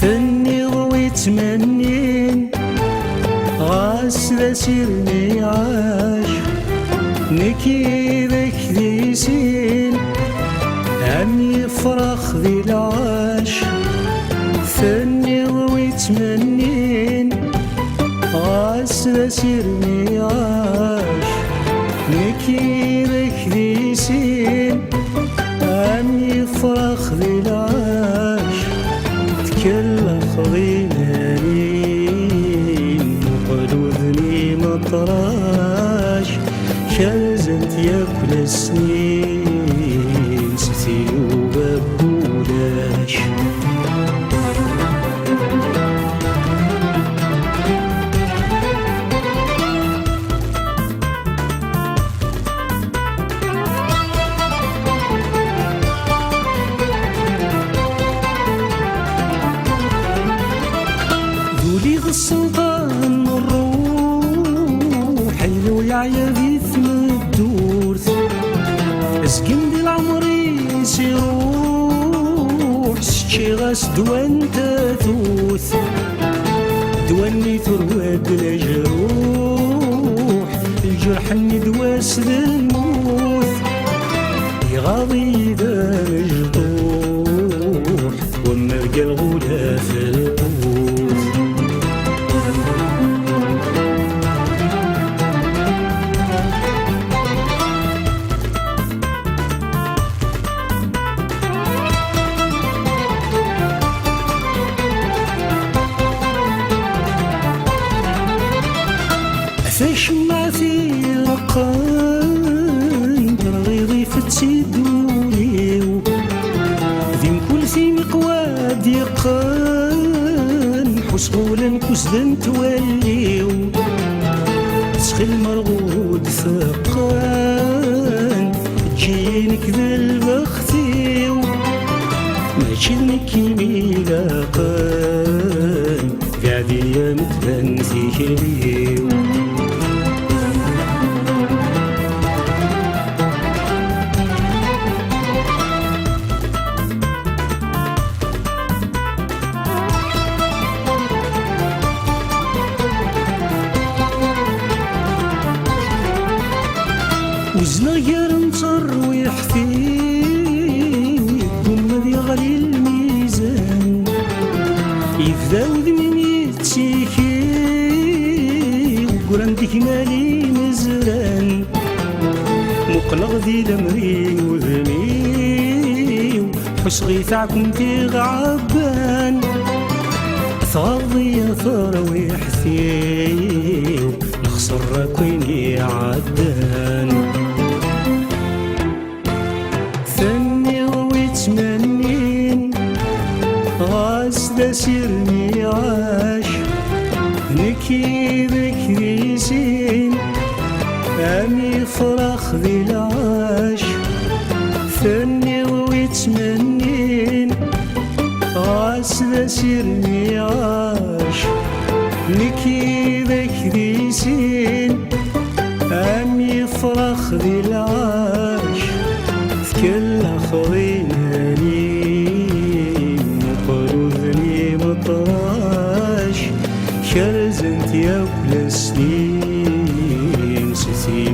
ثني ويتمنين غاس ذا سيرني عاش نكي ذاك ذي سين عم يفرخ ذي العاش ثني ويتمنين غاس ذا سيرني عاش نكي ذاك ذي سين عم يفرخ ذي العاش تكلخ ذي نارين وقلوذني مطراش كازنت ياكل السنين ستي وبابولاش وليغ السلطان الروح حيلو يعيا ذي الدورث اسكن دي العمري سيروح سشي غاس دوان تاثوث دواني ترواد الجروح الجرح اني دواس الموت يغاضي ذا مجطوح ومرقى الغلا في القوت فاش ما في رقان ترغيضي فتسي دوليو ذيم كل في مقواد يقان حسغولا كسدن توليو تسخل مرغود ثقان تجينك ذا البختيو ماشي لنكي ميلاقان قاعد يا متبان ذيكريو وزنا غير نصر ويحفي ويقوم ذي غلي الميزان يفداو ذمين يتسيكي وقران ديك مالي مزران مقلغ ذي لمرين وذنيو حس غيثعكم في غعبان ثاضي يا ثار ويحثيو نخسر راكويني عدان ثني ويتمنين غاس ذا سيرني عاش نكي ذكري زين عمي فرخ ذي العاش ثني ويتمنين غاس ذا سيرني عاش نكي ذكري زين عمي فرخ ذي العاش تكلخ ذي نارين وقلوذني مطراش كازنت ياكل السنين ستي